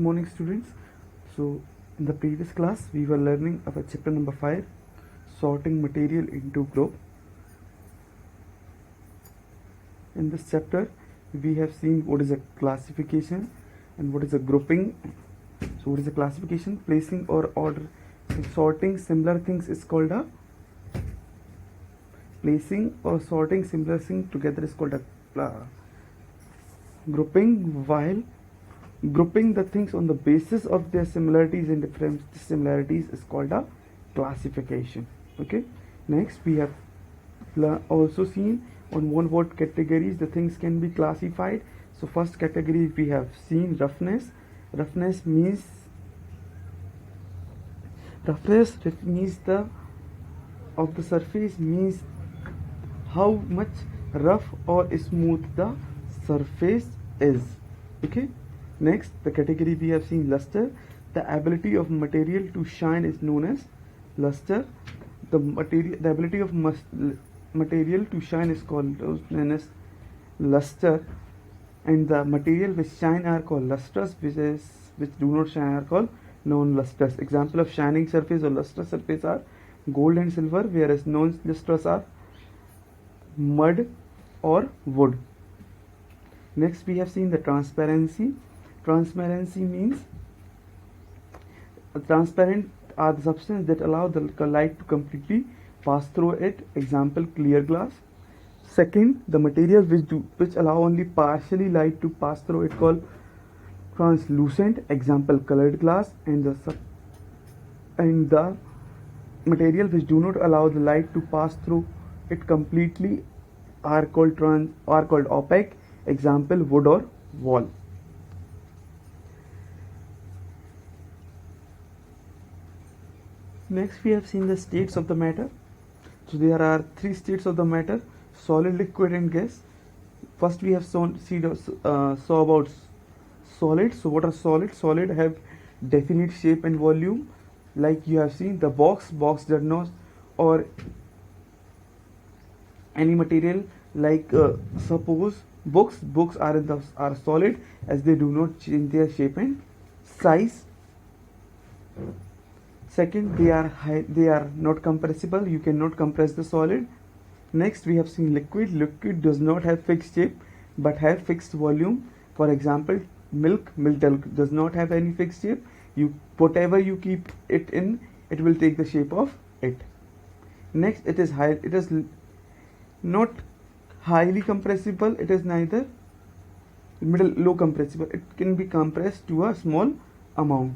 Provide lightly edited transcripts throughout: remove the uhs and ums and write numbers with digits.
morning, students. So in the previous class we were learning about chapter number 5, sorting material into group. In this chapter we have seen what is a classification and what is a grouping. So what is a classification? Placing or order, sorting similar things is called a placing, or sorting similar things together is called a grouping, while grouping the things on the basis of their similarities and different similarities is called a classification. Okay, next we have also seen on what categories the things can be classified. So first category we have seen roughness. Roughness means the of the surface, means how much rough or smooth the surface is. Okay, next the category we have seen luster. The ability of material to shine is known as luster. The ability of material to shine is known as luster, and the material which shine are called lustrous, which do not shine are called non-lustrous. Example of shining surface or lustrous surface are gold and silver, whereas non-lustrous are mud or wood. Next we have seen the transparency. Transparency means transparent are the substance that allow the light to completely pass through it. Example, clear glass. Second, the material which allow only partially light to pass through it called translucent. Example, colored glass. And the material which do not allow the light to pass through it completely are called opaque. Example, wood or wall. Next we have seen the states of the matter. So there are three states of the matter: solid, liquid and gas. First we have saw about solid. So what are solid? Solid have definite shape and volume, like you have seen the box does not, or any material like suppose books are solid as they do not change their shape and size. Second, they are not compressible. You cannot compress the solid. Next we have seen liquid. Liquid does not have fixed shape but have fixed volume. For example, milk does not have any fixed shape. Whatever you keep it in, it will take the shape of it. Next, it is not highly compressible. It is neither low compressible. It can be compressed to a small amount.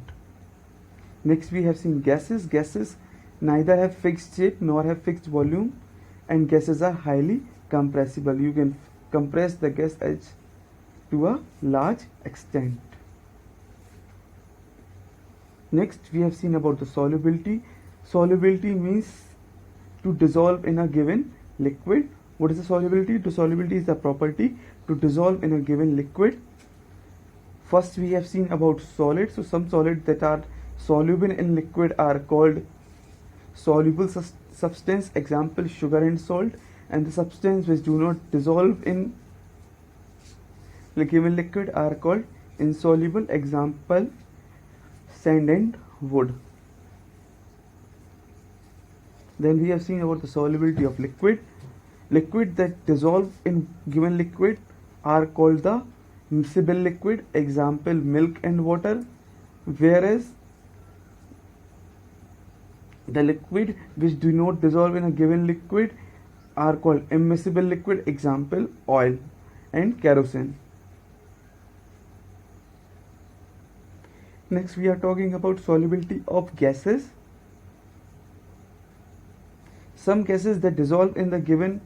Next we have seen gases. Gases neither have fixed shape nor have fixed volume, and gases are highly compressible. You can compress the gas edge to a large extent. Next we have seen about the solubility. Solubility means to dissolve in a given liquid. What is the solubility? The solubility is the property to dissolve in a given liquid. First we have seen about solids. So some solids that are soluble in liquid are called soluble substance. Example, sugar and salt. And the substance which do not dissolve in the given liquid are called insoluble. Example, sand and wood. Then we have seen about the solubility of liquid. Liquid that dissolve in given liquid are called the miscible liquid. Example, milk and water. Whereas the liquid which do not dissolve in a given liquid are called immiscible liquid. Example, oil and kerosene. Next we are talking about solubility of gases. Some gases that dissolve in the given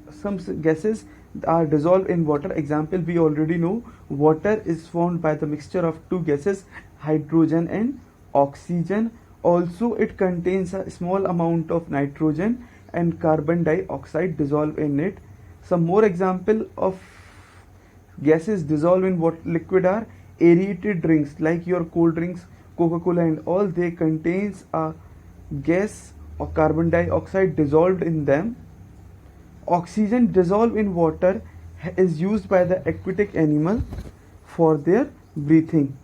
some gases are dissolved in water. Example, we already know water is formed by the mixture of two gases, hydrogen and oxygen. Also it contains a small amount of nitrogen and carbon dioxide dissolved in it. Some more example of gases dissolved in what liquid are aerated drinks, like your cold drinks, Coca-Cola and all. They contains a gas or carbon dioxide dissolved in them. Oxygen dissolved in water is used by the aquatic animal for their breathing.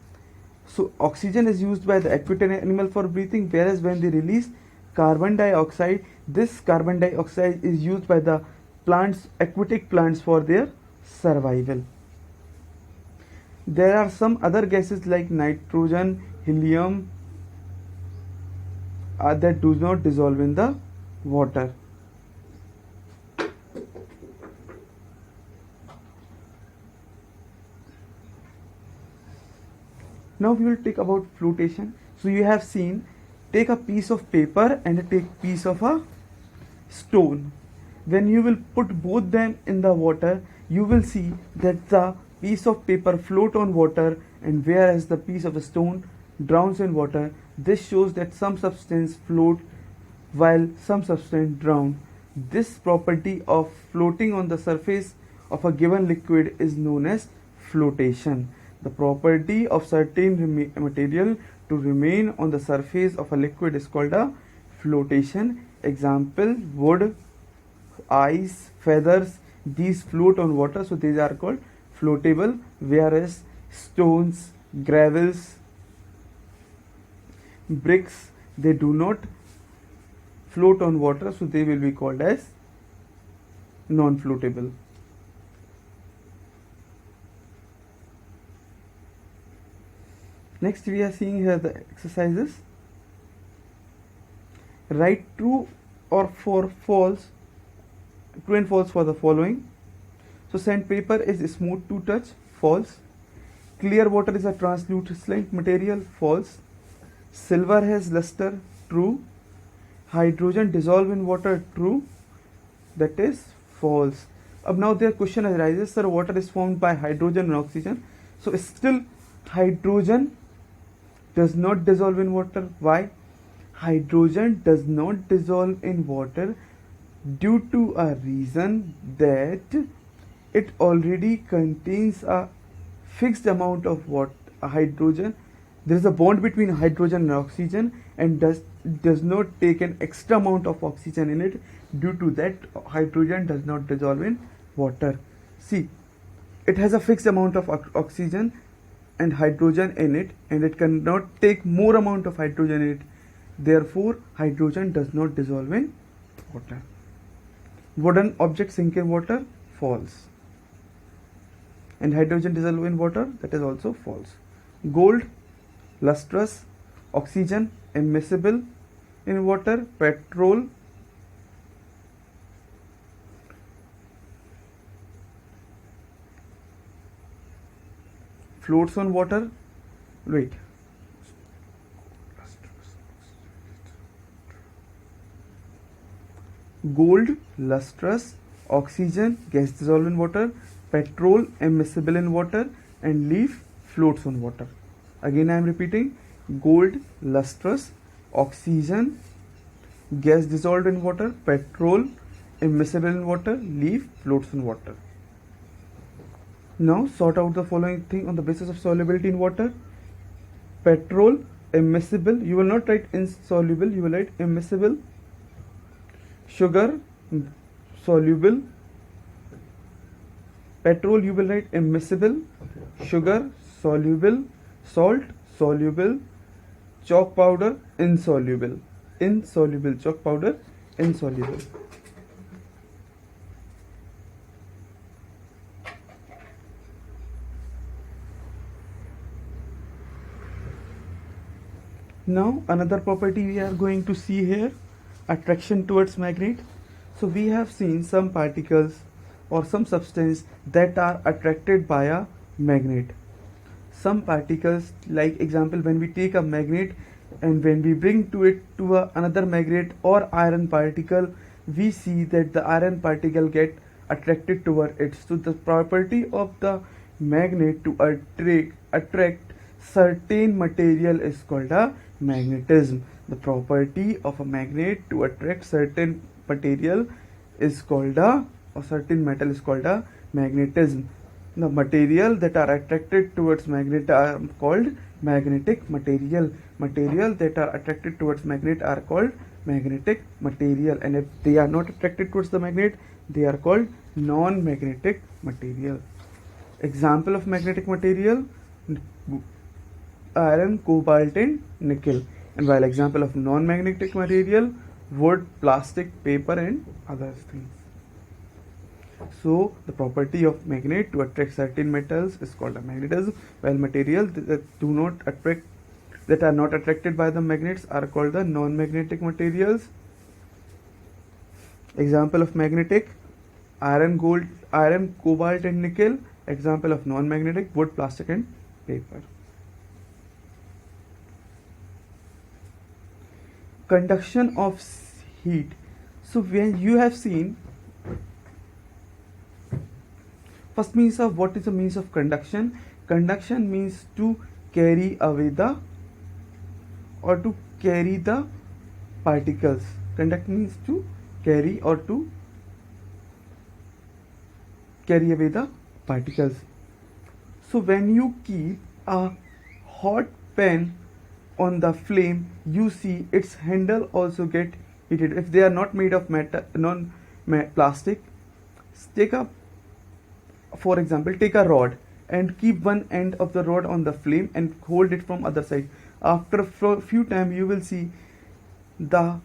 So oxygen is used by the aquatic animal for breathing, whereas when they release carbon dioxide, this carbon dioxide is used by the plants, aquatic plants, for their survival. There are some other gases like nitrogen, helium, that do not dissolve in the water. Now we will take about flotation. So you have seen, take a piece of paper and take piece of a stone. When you will put both them in the water, you will see that the piece of paper float on water, and whereas the piece of a stone drowns in water. This shows that some substance float while some substance drown. This property of floating on the surface of a given liquid is known as flotation. The property of certain material to remain on the surface of a liquid is called a flotation. Example: wood, ice, feathers, these float on water, so these are called floatable, whereas stones, gravels, bricks, they do not float on water, so they will be called as non-floatable. Next we are seeing here the exercises. Write true or false, true and false for the following. So sandpaper is smooth to touch, false. Clear water is a translucent material, false. Silver has luster, true. Hydrogen dissolve in water, true. That is false. Now their question arises, sir, water is formed by hydrogen and oxygen. So still hydrogen does not dissolve in water. Why? Hydrogen does not dissolve in water due to a reason that it already contains a fixed amount of hydrogen. There is a bond between hydrogen and oxygen, and does not take an extra amount of oxygen in it. Due to that, hydrogen does not dissolve in water. See, it has a fixed amount of oxygen and hydrogen in it, and it cannot take more amount of hydrogen in it. Therefore, hydrogen does not dissolve in water. Wooden objects sink in water, false. And hydrogen dissolve in water, that is also false. Gold, lustrous. Oxygen, immiscible in water. Petrol, floats on water. Wait. Gold, lustrous. Oxygen, gas dissolved in water. Petrol, immiscible in water. And leaf, floats on water. Again I am repeating: gold, lustrous. Oxygen, gas dissolved in water. Petrol, immiscible in water. Leaf, floats in water. Now sort out the following thing on the basis of solubility in water. Petrol, immiscible. You will not write insoluble, you will write immiscible. Sugar, soluble. Petrol, you will write immiscible. Sugar, soluble. Salt, soluble. Chalk powder, insoluble. Insoluble. Chalk powder, insoluble. Now another property we are going to see here, attraction towards magnet. So we have seen some particles or some substance that are attracted by a magnet. Some particles, like example, when we take a magnet and when we bring another magnet or iron particle, we see that the iron particle get attracted toward it. So the property of the magnet to attract certain material is called a magnetism. The property of a magnet to attract certain material is called or certain metal is called a magnetism. The material that are attracted towards magnet are called magnetic material. Material that are attracted towards magnet are called magnetic material, and if they are not attracted towards the magnet, they are called non-magnetic material. Example of magnetic material: iron, cobalt and nickel. And while example of non-magnetic material: wood, plastic, paper and other things. So the property of magnet to attract certain metals is called a magnetism, while materials that do not attract, that are not attracted by the magnets, are called the non-magnetic materials. Example of magnetic: iron, gold, iron, cobalt and nickel. Example of non-magnetic: wood, plastic and paper. Conduction of heat. So when you have seen, first means of what is the means of conduction. Conduction means to carry away the, or to carry the particles. Conduct means to carry or to carry away the particles. So when you keep a hot pan on the flame, you see its handle also get heated. If they are not made of metal, plastic, take a, for example, take a rod and keep one end of the rod on the flame and hold it from other side. After a few time, you will see the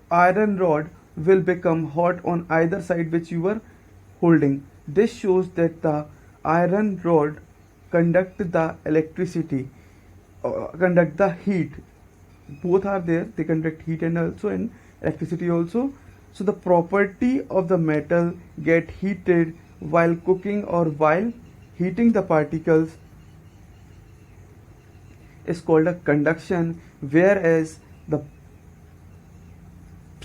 iron rod will become hot on either side which you were holding. This shows that the iron rod conduct the electricity, conduct the heat. Both are there, they conduct heat and also in electricity also. So the property of the metal get heated while cooking or while heating the particles is called a conduction, whereas the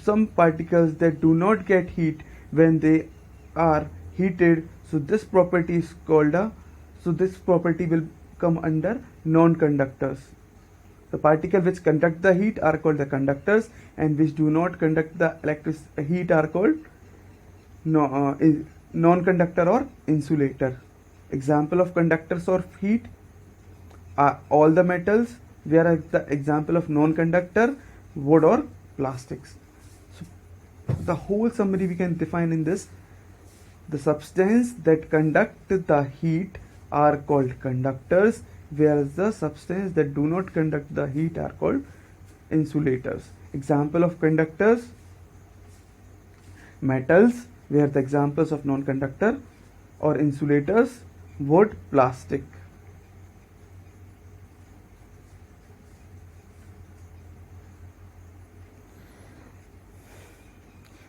some particles that do not get heat when they are heated, so this property is called a, so this property will come under non-conductors. The particles which conduct the heat are called the conductors, and which do not conduct the heat are called non-conductor or insulator. Example of conductors of heat are all the metals, whereas the example of non-conductor: wood or plastics. So the whole summary we can define in this: the substance that conduct the heat are called conductors, whereas the substance that do not conduct the heat are called insulators. Example of conductors: metals, where the examples of non-conductor or insulators: wood, plastic.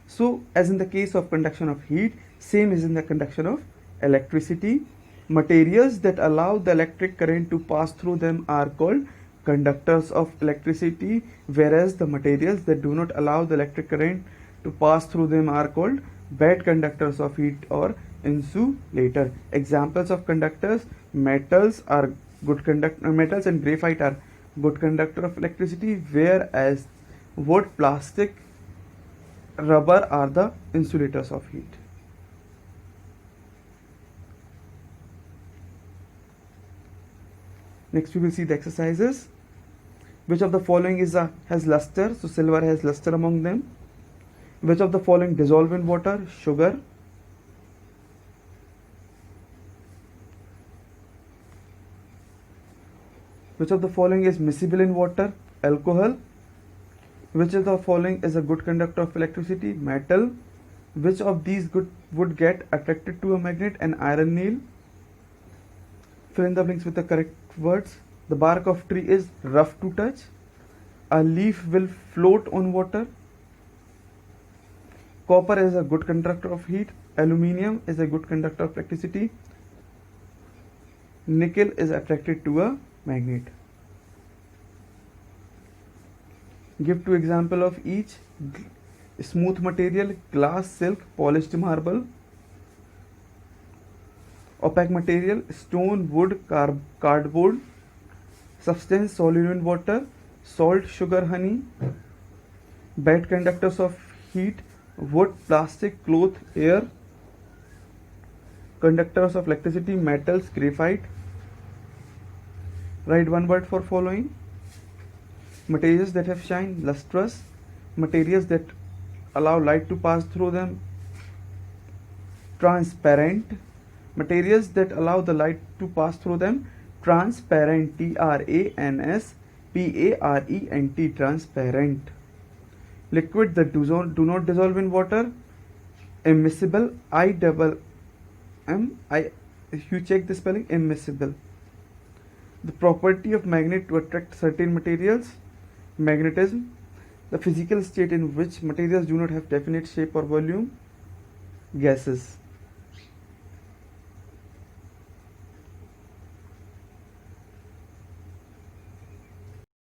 So as in the case of conduction of heat, same is in the conduction of electricity. Materials that allow the electric current to pass through them are called conductors of electricity, whereas the materials that do not allow the electric current to pass through them are called bad conductors of heat or insulator. Examples of conductors: metals are good conductor, metals and graphite are good conductor of electricity, whereas wood, plastic, rubber are the insulators of heat. Next we will see the exercises. Which of the following has luster? So silver has luster among them. Which of the following dissolve in water? Sugar. Which of the following is miscible in water? Alcohol. Which of the following is a good conductor of electricity? Metal. Which of these would get attracted to a magnet? An iron nail. Fill in the blanks with the correct words. The bark of tree is rough to touch. A leaf will float on water. Copper is a good conductor of heat. Aluminium is a good conductor of electricity. Nickel is attracted to a magnet. Give two examples of each. Smooth material: glass, silk, polished marble. Opaque material: stone, wood, cardboard. Substance soluble in water: salt, sugar, honey. Bad conductors of heat: wood, plastic, cloth, air. Conductors of electricity: metals, graphite. Write one word for following. Materials that have shine: lustrous. Materials that allow light to pass through them: transparent. Materials that allow the light to pass through them, transparent, Transparent, transparent. Liquid that do not dissolve in water, immiscible, I you check the spelling, immiscible. The property of magnet to attract certain materials, magnetism. The physical state in which materials do not have definite shape or volume, gases.